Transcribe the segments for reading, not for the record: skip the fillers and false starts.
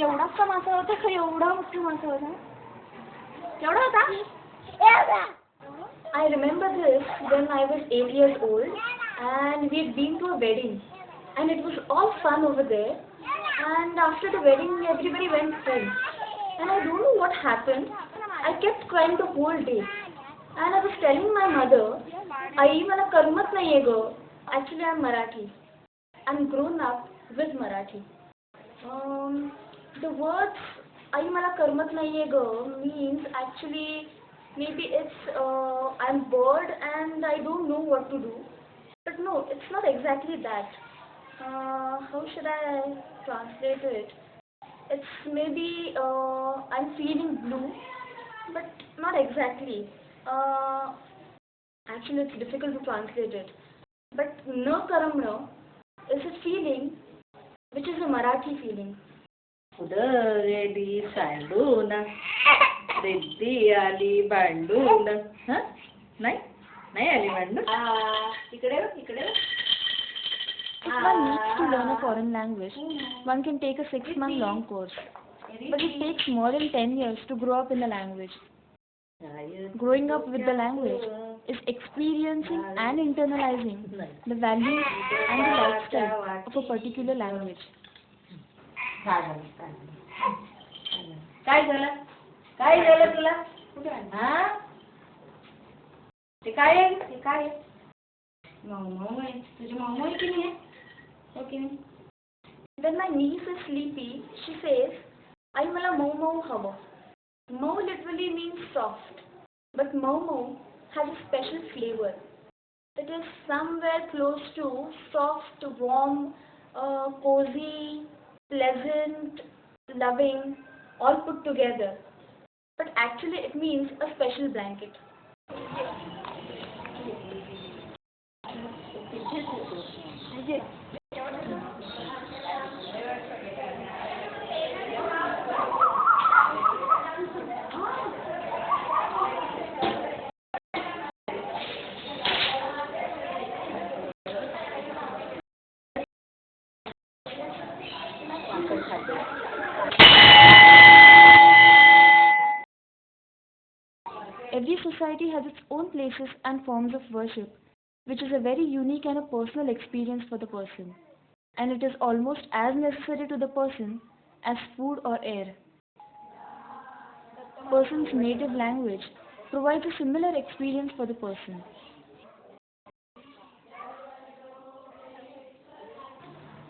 एवढासा मासा होता का? एवढा मोठा मासा होता? केवढा होता? I remember this when I was 8 years old and we had been to a wedding and it was all fun over there, and after the wedding everybody went home and I don't know what happened. I kept crying the whole day and I was telling my mother, आई मला करमत नाहीये ग. Actually I'm Marathi. I'm grown up with Marathi. The words आई मला करमत नाहीये ग means actually maybe it's I'm bored and I don't know what to do. But no, it's not exactly that. How should I translate it? It's maybe I'm feeling blue, but not exactly. Actually, it's difficult to translate it. But no karamno is a feeling which is a Marathi feeling. उदरेडी सांडून रिद्धी आली भांडून. नाही नाही आली भांडून. इकडे इकडे. If one needs to learn a foreign language, one can take a 6-month long course. But it takes more than 10 years to grow up in the language. Growing up with the language is experiencing and internalizing the values and the lifestyle of a particular language. काय झालं? काय झालं तुला? हा? ते काय आहे? ते काय आहे? माऊ आहे. तुझी माऊ आहे की नाही? हो की नाही? When my niece is sleepy, she says, आई मला मऊ मऊ हवं. Mou literally means soft, but mou mou has a special flavor. It is somewhere close to soft, warm, cozy, pleasant, loving, all put together. But actually it means a special blanket. Every society has its own places and forms of worship, which is a very unique and a personal experience for the person. And it is almost as necessary to the person as food or air. Person's native language provides a similar experience for the person.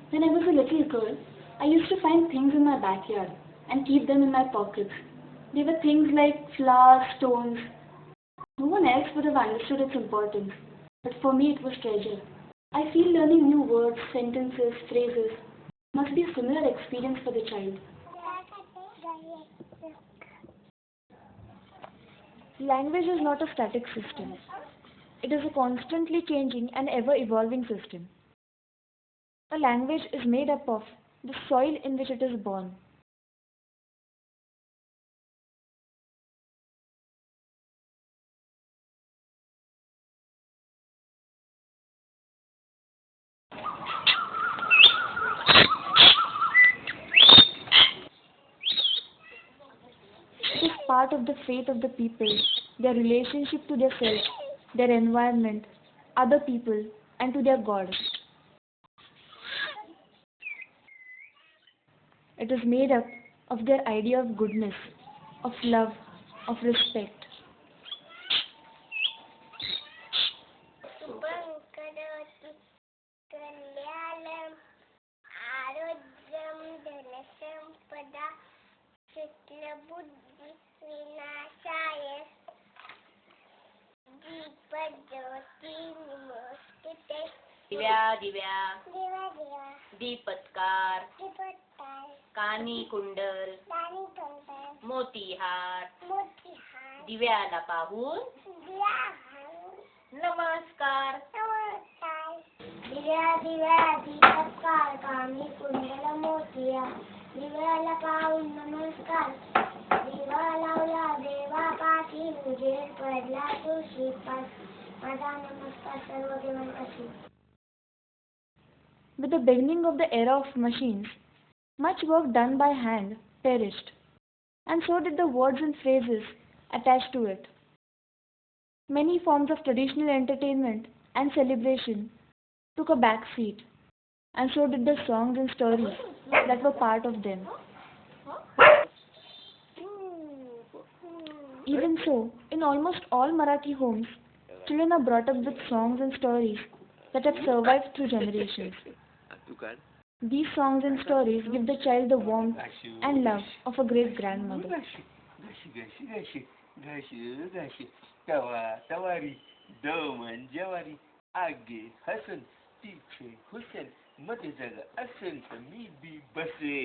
When I was a little girl, I used to find things in my backyard and keep them in my pockets. They were things like flowers, stones. No one else would have understood its importance, but for me it was treasure. I feel learning new words, sentences, phrases must be a similar experience for the child. Language is not a static system. It is a constantly changing and ever-evolving system. A language is made up of the soil in which it is born. It is part of the faith of the people, their relationship to their self, their environment, other people, and to their God. It is made up of their idea of goodness, of love, of respect. दिव्या दिव्या दीपत्कार कानी कुंडल मोतीहार दिव्याला पाहून नमस्कार. दिव्या दिव्या दीपत्कार कानी कुंडल मोतीहार दिव्याला पाहून नमस्कार. दिवा लावला देवापाशी उजेड पडला तुळशीपास माझा नमस्कार सर्व देवांपाशी. With the beginning of the era of machines, Much work done by hand perished, and so did the words and phrases attached to it. Many forms of traditional entertainment and celebration took a back seat, and so did the songs and stories that were part of them. Even so, in almost all Marathi homes, children are brought up with songs and stories that have survived through generations. These songs and stories give the child the warmth and love of a great grandmother. तवारी दमन जवारी आगे हसन पीछे हुसन मध्ये जग असन तर मी बी बसे.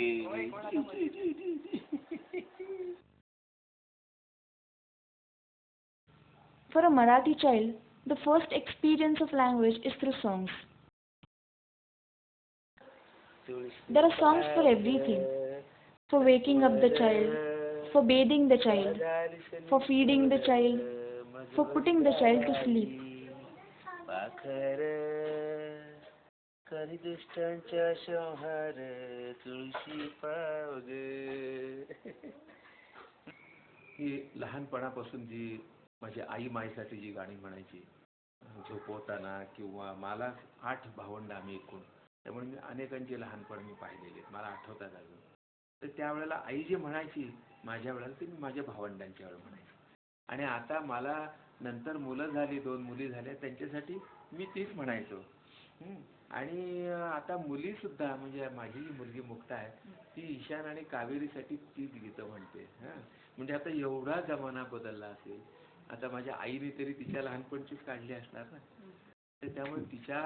For a Marathi child, the first experience of language is through songs. There are songs for everything. For waking up the child, for bathing the child, for feeding the child, for putting the child to sleep. पाखर करी दुष्टांच्या संहार तुळशी पावग. ही लहानपणापासून जी माझी आई माईसाठी जी गाणी म्हणायची झोपवताना, किंवा मला 8 भावंड आम्ही एकूण, त्यामुळे मी अनेकांची लहानपण मी पाहिलेली आहेत, मला आठवतात अजून. तर त्यावेळेला आई जी म्हणायची माझ्या वेळेला, ते मी माझ्या भावंडांच्या वेळेला म्हणायची. आणि आता मला नंतर मुलं झाली, 2 मुली झाल्या, त्यांच्यासाठी मी तीच म्हणायचो. आणि आता मुलीसुद्धा, म्हणजे माझी जी मुलगी मुक्ता आहे, ती ईशान आणि कावेरीसाठी तीच गीतं म्हणते. म्हणजे आता एवढा जमाना बदलला असेल. आता माझ्या आईने तरी तिच्या लहानपणचीच काढली असणार ना. तर त्यामुळे तिच्या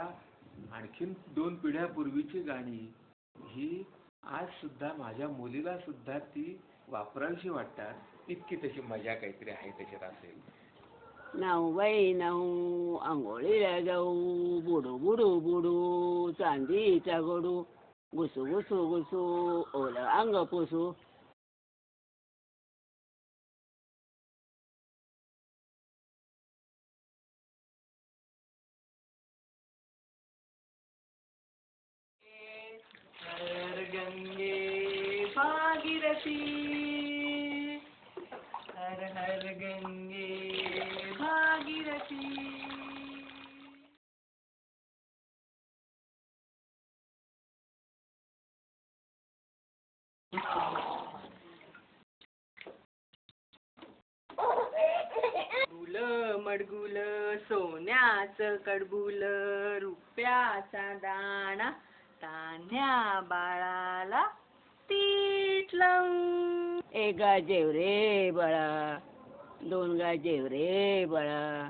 आणखीन 2 पिढ्यापूर्वीची गाणी ही आज सुद्धा माझ्या मुलीला सुद्धा ती वापरावीशी वाटतात. इतकी तशी मजा काहीतरी आहे त्याच्यात असेल. नाऊ बाई नाऊ आंघोळीला जाऊ, बुडू बुडू बुडू चांदीचा गडू, घुसू घुसू घुसू ओलं अंग पुसू. हर गंगे भागीरथी, हर हर गंगे भागीरथी. गुल मडगुल सोन्याचं कडबुल, रुपयाचा दाणा तान्ह्या बाळाला तीट लावून. 1 गाजेव रे बाळा, 2 गाजेव रे बाळा,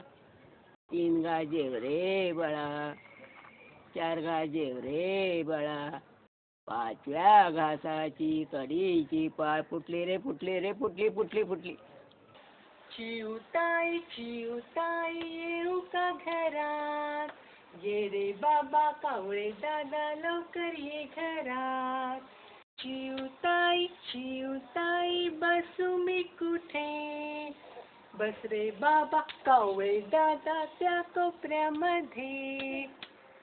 3 गाजेव रे बाळा, 4 गाजेव रे बाळा, 5व्या घासाची कडीची पाय फुटली रे फुटली रे फुटली फुटली फुटली. चिवताई चिवताई येऊ का घरात, ये रे बाबा कावळे दादा लवकर ये घरात. चिवताई चिवताई बसू मी कुठे, बस रे बाबा कावळे दादा त्या कोपऱ्यामध्ये.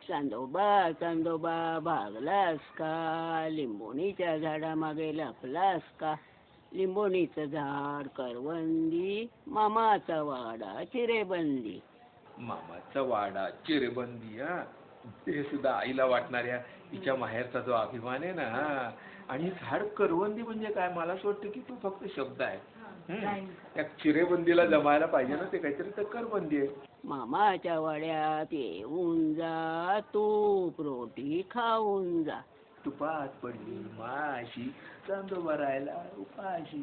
चांदोबा चांदोबा भागलास का, लिंबोणीच्या झाडामागे लपलास का, लिंबोणीचं झाड करवंदी, मामाचा वाडा चिरेबंदी. मामाचा वाडा चिरेबंदी, ते सुद्धा आईला वाटणाऱ्या तिच्या माहेरचा जो अभिमान आहे ना. आणि झाड करवंदी म्हणजे काय, मला असं वाटतं की तो फक्त शब्द आहे. त्या चिरेबंदीला जमायला पाहिजे ना, ते काहीतरी तर करबंदी आहे. मामाच्या वाड्यात येऊन जा, तूप रोटी खाऊन जा. तुपात पडली माशी, चांदोबा राहिला उपाशी.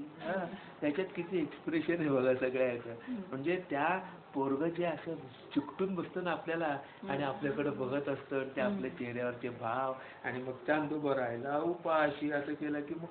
त्याच्यात किती एक्सप्रेशन आहे बघा सगळ्याचं. म्हणजे त्या पोरग जे असं चिकटून बसतं ना आपल्याला, आणि आपल्याकडे बघत असतं, ते आपल्या चेहऱ्यावरचे भाव, आणि मग चांदोबा राहिला उपाशी असं केलं की मग